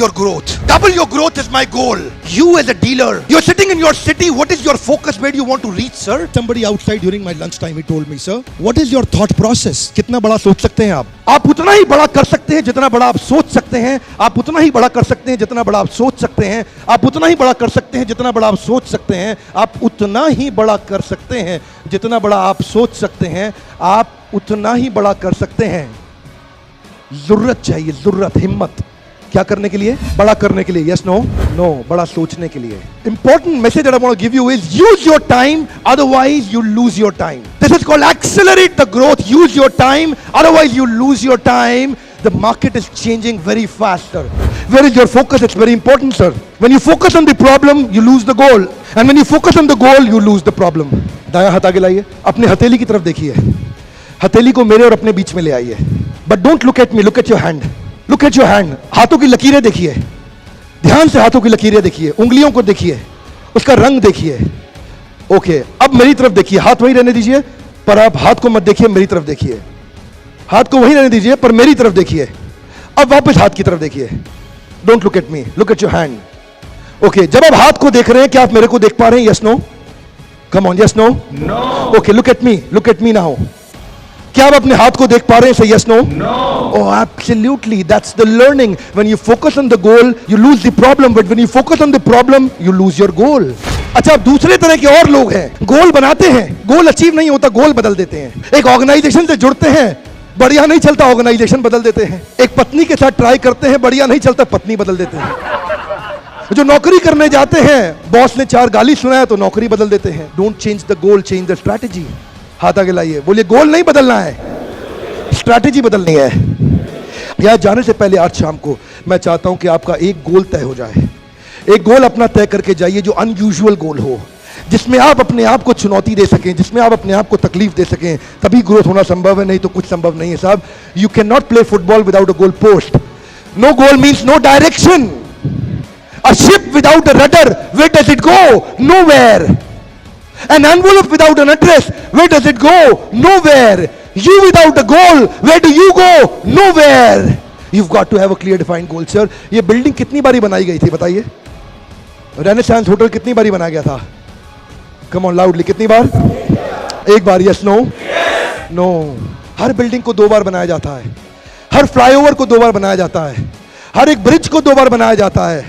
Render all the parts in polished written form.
your growth. Double your growth is my goal. You as a dealer, you're sitting in your city. What is your focus? Where do you want to reach, sir? Somebody outside during my lunch time, he told me, sir, what is your thought process? कितना बड़ा सोच सकते हैं आप? आप उतना ही बड़ा कर सकते हैं जितना बड़ा आप सोच सकते हैं. आप उतना ही बड़ा कर सकते हैं जितना बड़ा आप सोच सकते हैं. आप उतना ही बड़ा कर सकते हैं जितना बड़ा आप सोच सकते हैं. आप उतना ही बड़ा कर सकते हैं जितना बड़ा आप सोच सकते हैं. आप उतना ही बड़ा कर सकते हैं. जरूरत चाहिए, जरूरत, हिम्मत. क्या करने के लिए? बड़ा करने के लिए. Yes, no? नो, बड़ा सोचने के लिए. Important message that I want to give you is use your time, otherwise you lose your time. This is called accelerate the growth. Use your time, otherwise you lose your time. The market is changing very faster. Where is your focus? It's very important, sir. When you focus on the problem, you lose the goal. And when you focus on the goal, you lose the problem. दायां हाथ आगे लाइए. अपने हथेली की तरफ देखिए. हथेली को मेरे और अपने बीच में ले आइए. But don't look at me, look at your hand. Look at your hand. हाथों की लकीरें देखिए. ध्यान से हाथों की लकीरें देखिए. उंगलियों को देखिए. उसका रंग देखिए. ओके, अब मेरी तरफ देखिए. हाथ वहीं रहने दीजिए, पर आप हाथ को मत देखिए, मेरी तरफ देखिए. हाथ को वहीं रहने दीजिए, पर मेरी तरफ देखिए. अब वापस हाथ की तरफ देखिए. Don't look at me, look at your hand. Okay, जब आप हाथ को देख रहे हैं, क्या आप मेरे को देख पा रहे हैं? Yes, no? Come on, yes, no? No. Okay, look at me now. क्या आप अपने हाथ को देख पा रहे हैं? Say yes, no? No. Oh, absolutely. That's the learning. When you focus on the goal, you lose the problem. But when you focus on the problem, you lose your goal. अच्छा, अब दूसरे तरह के और लोग हैं. गोल बनाते हैं, गोल अचीव नहीं होता, गोल बदल देते हैं. एक ऑर्गेनाइजेशन से जुड़ते हैं, बढ़िया नहीं चलता, ऑर्गेनाइजेशन बदल देते हैं. एक पत्नी के साथ ट्राई करते हैं, बढ़िया नहीं चलता, पत्नी बदल देते हैं. जो नौकरी करने जाते हैं, बॉस ने 4 गाली सुनाया तो नौकरी बदल देते हैं. Don't change the goal, change the strategy. हाथ आगे लाइए. बोलिए, गोल नहीं बदलना है, स्ट्रैटेजी बदलनी है. यहां जाने से पहले आज शाम को मैं चाहता हूं कि आपका एक गोल तय हो जाए. एक गोल अपना तय करके जाइए जो अनयूजुअल गोल हो, जिसमें आप अपने आप को चुनौती दे सकें, जिसमें आप अपने आप को तकलीफ दे सकें. तभी ग्रोथ होना संभव है, नहीं तो कुछ संभव नहीं है साहब. You can not play football without a goal post. No goal means no direction. A ship without a rudder, where does it go? Nowhere. An envelope without an address, where does it go? Nowhere. You without a goal, where do you go? Nowhere. You've got to have a clear defined goal, sir. ये building कितनी बारी बनाई गई थी बताइए? Renaissance hotel कितनी बारी बनाया गया था? Come on loudly, कितनी बार? एक बार. Yes, no? No. हर बिल्डिंग को 2 बार बनाया जाता है. हर फ्लाईओवर को 2 बार बनाया जाता है. हर एक ब्रिज को 2 बार बनाया जाता है.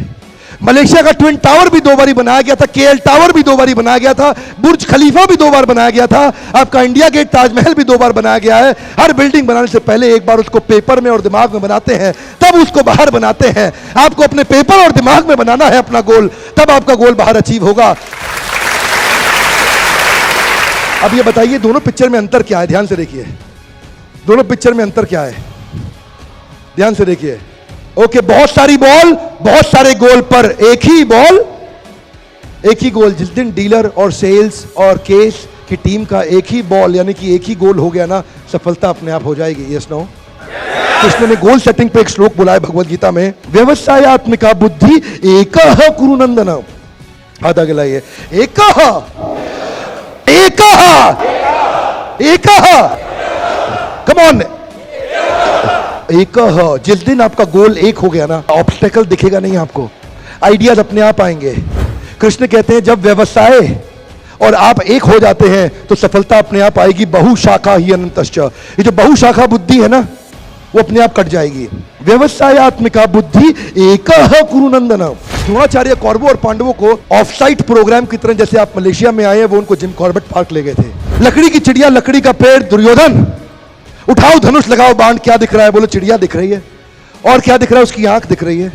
मलेशिया का ट्विन टावर भी 2 बारी बनाया गया था. KL टावर भी 2 बारी बनाया गया था. बुर्ज खलीफा भी 2 बार बनाया गया था. आपका इंडिया गेट, ताजमहल भी 2 बार बनाया गया है. हर बिल्डिंग बनाने से पहले एक बार उसको पेपर में और दिमाग में बनाते हैं, तब उसको बाहर बनाते हैं. आपको अपने पेपर और दिमाग में बनाना है अपना गोल, तब आपका गोल बाहर अचीव होगा. अब ये बताइए, दोनों पिक्चर में अंतर क्या है? ध्यान से देखिए. दोनों पिक्चर में अंतर क्या है? ध्यान से देखिए. ओके, बहुत सारी बॉल, बहुत सारे गोल, पर एक ही बॉल, एक ही गोल. जिस दिन डीलर और सेल्स और केस की टीम का एक ही बॉल यानी कि एक ही गोल हो गया ना, सफलता अपने आप हो जाएगी. Yes, no? कृष्ण ने गोल सेटिंग पे एक श्लोक बोला है भगवद गीता में, व्यवसायत्मिका बुद्धि एकः कुरुनंदन. हाथ आगे लाइए. एकः, एकः, एकः. Come on. एक. जिस दिन आपका गोल एक हो गया ना, ऑब्स्टेकल दिखेगा नहीं आपको, आइडियाज अपने आप आएंगे. कृष्ण कहते हैं जब व्यवसाय और आप एक हो जाते हैं तो सफलता अपने आप आएगी. बहुशाखा ही अनंतश्च. ये जो बहुशाखा बुद्धि है ना, वो अपने आप कट जाएगी. व्यवसायत्मिका बुद्धि एकः कुरुनंदन. द्रोणाचार्य कौरवों और पांडवों को ऑफ साइट प्रोग्राम की तरह, जैसे आप मलेशिया में आए हैं, वो उनको जिम कॉर्बेट पार्क ले गए थे. लकड़ी की चिड़िया, लकड़ी का पेड़. दुर्योधन, उठाओ धनुष, लगाओ बाण. क्या दिख रहा है? बोलो, चिड़िया दिख रही है. और क्या दिख रहा है? उसकी आंख दिख रही है.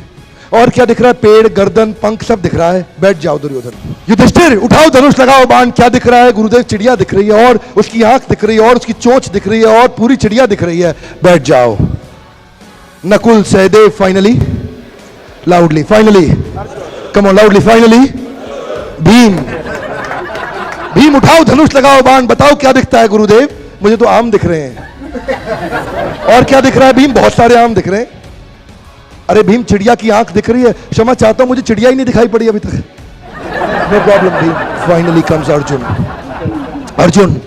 और क्या दिख रहा है? पेड़, गर्दन, पंख, सब दिख रहा है. बैठ जाओ दुर्योधन. युधिष्ठिर, उठाओ धनुष, लगाओ बाण. क्या दिख रहा है? गुरुदेव, चिड़िया दिख रही है, और उसकी आंख दिख रही है, और उसकी चोंच दिख रही है, और पूरी चिड़िया दिख रही है. बैठ जाओ. Nakul, Sahadev, finally, loudly, finally, come on loudly, finally, Bhim. Bhim, उठाओ धनुष, लगाओ बाण. बताओ क्या दिखता है? गुरुदेव, मुझे तो आम दिख रहे हैं. और क्या दिख रहा है? भीम, बहुत सारे आम दिख रहे हैं. अरे भीम, चिड़िया की आंख दिख रही है. क्षमा चाहता हूं, मुझे चिड़िया ही नहीं दिखाई पड़ी अभी तक. No problem Bhim. Finally comes Arjun. Arjun,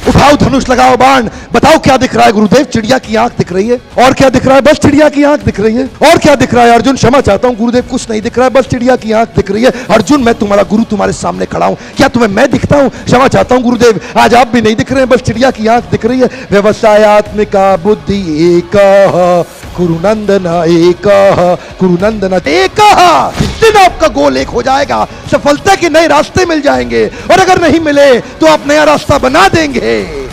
उठाओ धनुष, लगाओ बाण. बताओ क्या दिख रहा है गुरुदेव? चिड़िया की आंख दिख रही है। और क्या दिख रहा है? बस चिड़िया की आंख दिख रही है। और क्या दिख रहा है अर्जुन? क्षमा चाहता हूं गुरुदेव, कुछ नहीं दिख रहा है, बस चिड़िया की आंख दिख रही है। अर्जुन मैं तुम्हारा गुरु तुम्हारे सामने खड़ा हूं, क्या तुम्हें मैं दिखता हूं? क्षमा चाहता हूं गुरुदेव, आज आप भी नहीं दिख रहे हैं, बस चिड़िया की आंख दिख रही है। व्यवसायात्मिका बुद्धि एक कुरुनंदन एक कुरुनंदन एक। जिस दिन आपका गोल एक हो जाएगा, सफलता के नए रास्ते मिल जाएंगे, और अगर नहीं मिले तो आप नया रास्ता बना देंगे।